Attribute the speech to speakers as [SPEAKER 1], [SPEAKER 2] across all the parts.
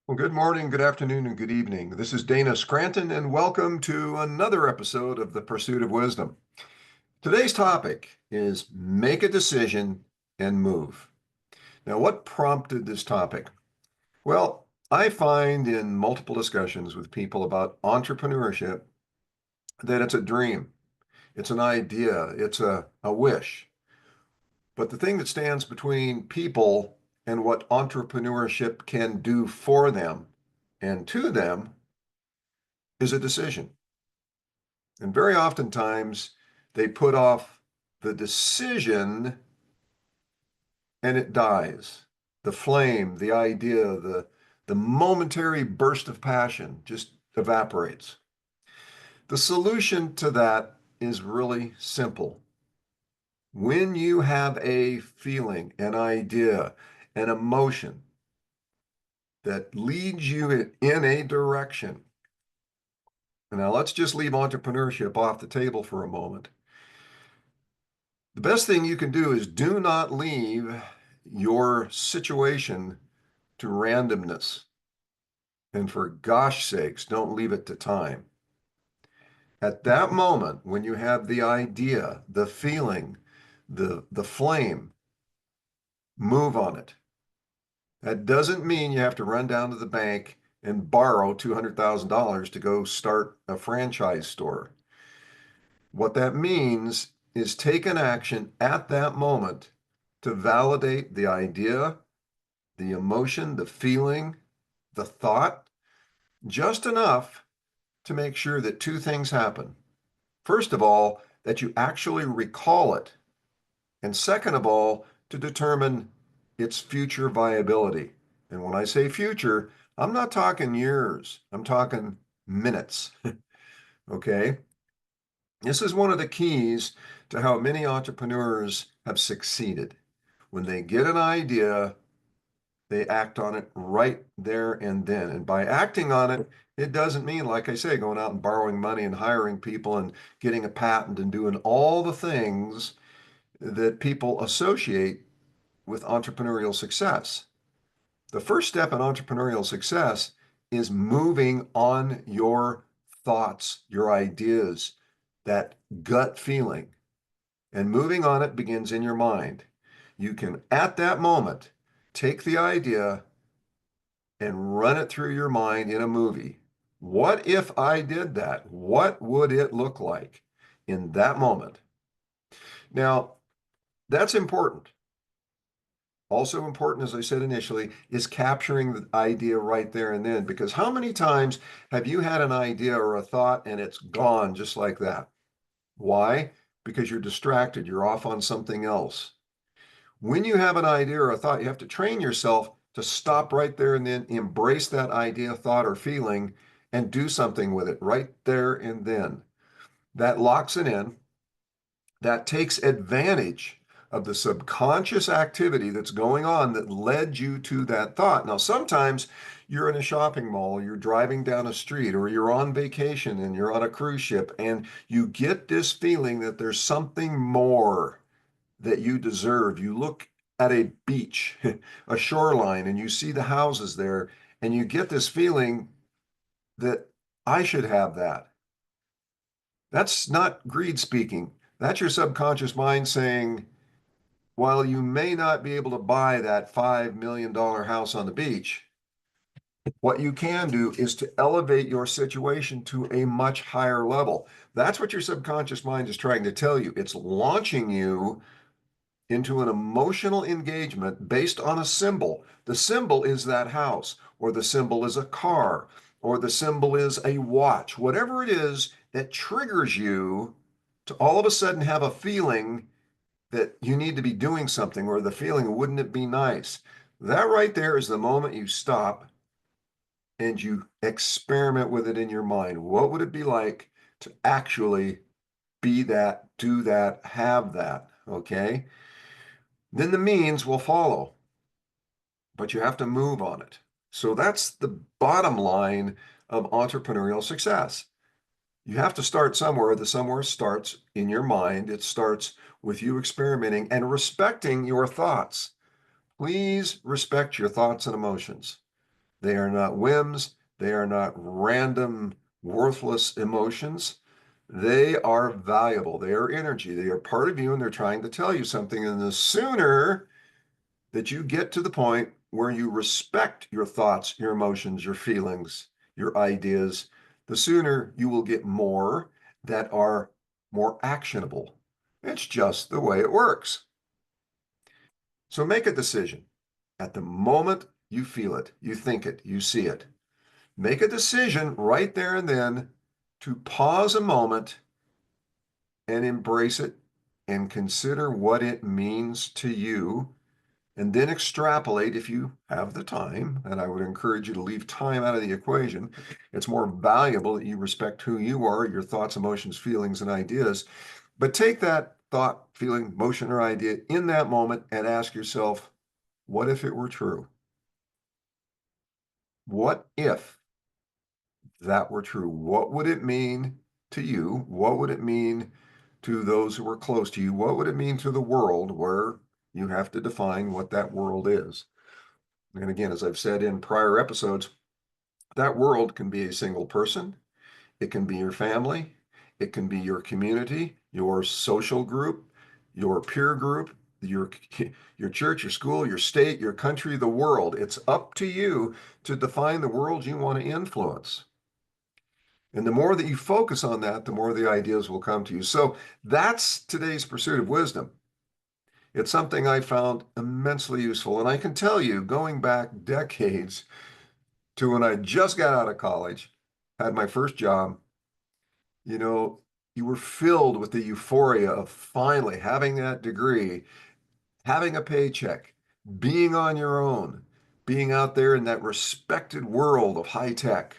[SPEAKER 1] Well, good morning, good afternoon, and good evening. This is Dana Scranton, and welcome to another episode of The Pursuit of Wisdom. Today's topic is make a decision and move. Now, what prompted this topic? Well, I find in multiple discussions with people about entrepreneurship that it's a dream, it's an idea, it's a wish. But the thing that stands between people and what entrepreneurship can do for them and to them is a decision. And very oftentimes they put off the decision and it dies. The flame, the idea, the momentary burst of passion just evaporates. The solution to that is really simple. When you have a feeling, an idea, an emotion that leads you in a direction, and now let's just leave entrepreneurship off the table for a moment. The best thing you can do is do not leave your situation to randomness. And for gosh sakes, don't leave it to time. At that moment, when you have the idea, the feeling, the flame, move on it. That doesn't mean you have to run down to the bank and borrow $200,000 to go start a franchise store. What that means is take an action at that moment to validate the idea, the emotion, the feeling, the thought, just enough to make sure that two things happen. First of all, that you actually recall it. And second of all, to determine its future viability. And when I say future, I'm not talking years, I'm talking minutes. Okay. This is one of the keys to how many entrepreneurs have succeeded. When they get an idea, they act on it right there and then. And by acting on it, it doesn't mean, like I say, going out and borrowing money and hiring people and getting a patent and doing all the things that people associate with entrepreneurial success. The first step in entrepreneurial success is moving on your thoughts, your ideas, that gut feeling. And moving on it begins in your mind. You can, at that moment, take the idea and run it through your mind in a movie. What if I did that? What would it look like in that moment? Now, that's important. Also important, as I said initially, is capturing the idea right there and then. Because how many times have you had an idea or a thought and it's gone just like that? Why? Because you're distracted, you're off on something else. When you have an idea or a thought, you have to train yourself to stop right there and then, embrace that idea, thought, or feeling, and do something with it right there and then. That locks it in. That takes advantage of the subconscious activity that's going on that led you to that thought. Now, sometimes you're in a shopping mall, you're driving down a street, or you're on vacation and you're on a cruise ship, and you get this feeling that there's something more that you deserve. You look at a beach, a shoreline, and you see the houses there, and you get this feeling that I should have that. That's not greed speaking. That's your subconscious mind saying, while you may not be able to buy that $5 million house on the beach, what you can do is to elevate your situation to a much higher level. That's what your subconscious mind is trying to tell you. It's launching you into an emotional engagement based on a symbol. The symbol is that house, or the symbol is a car, or the symbol is a watch, whatever it is that triggers you to all of a sudden have a feeling that you need to be doing something, or the feeling, wouldn't it be nice? That right there is the moment you stop and you experiment with it in your mind. What would it be like to actually be that, do that, have that? Okay. Then the means will follow, but you have to move on it. So that's the bottom line of entrepreneurial success. You have to start somewhere. The somewhere starts in your mind. It starts with you experimenting and respecting your thoughts. Please respect your thoughts and emotions. They are not whims. They are not random, worthless emotions. They are valuable. They are energy. They are part of you, and they're trying to tell you something. And the sooner that you get to the point where you respect your thoughts, your emotions, your feelings, your ideas, the sooner you will get more that are more actionable. It's just the way it works. So make a decision. At the moment you feel it, you think it, you see it, make a decision right there and then to pause a moment and embrace it and consider what it means to you, and then extrapolate if you have the time. And I would encourage you to leave time out of the equation. It's more valuable that you respect who you are, your thoughts, emotions, feelings, and ideas. But take that thought, feeling, motion, or idea in that moment and ask yourself, what if it were true? What if that were true? What would it mean to you? What would it mean to those who are close to you? What would it mean to the world, where you have to define what that world is? And again, as I've said in prior episodes, that world can be a single person. It can be your family. It can be your community, your social group, your peer group, your, your church, your school, your state, your country, the world. It's up to you to define the world you want to influence. And the more that you focus on that, the more the ideas will come to you. So that's today's pursuit of wisdom. It's something I found immensely useful. And I can tell you, going back decades to when I just got out of college, had my first job, you know, you were filled with the euphoria of finally having that degree, having a paycheck, being on your own, being out there in that respected world of high tech.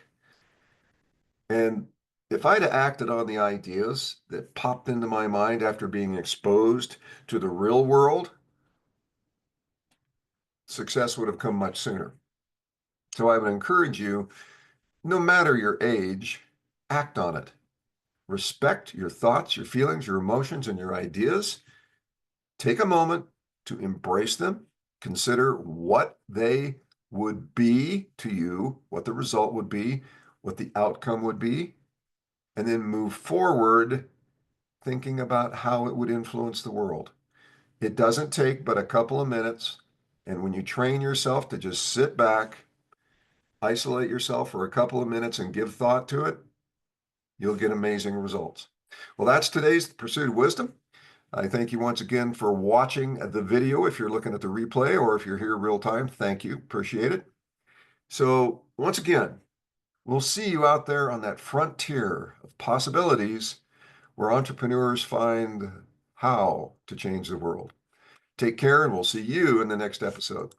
[SPEAKER 1] And if I'd have acted on the ideas that popped into my mind after being exposed to the real world, success would have come much sooner. So I would encourage you, no matter your age, act on it. Respect your thoughts, your feelings, your emotions, and your ideas. Take a moment to embrace them. Consider what they would be to you, what the result would be, what the outcome would be, and then move forward thinking about how it would influence the world. It doesn't take but a couple of minutes. And when you train yourself to just sit back, isolate yourself for a couple of minutes and give thought to it, you'll get amazing results. Well, that's today's Pursuit of Wisdom. I thank you once again for watching the video. If you're looking at the replay or if you're here real time, thank you. Appreciate it. So once again, we'll see you out there on that frontier of possibilities where entrepreneurs find how to change the world. Take care, and we'll see you in the next episode.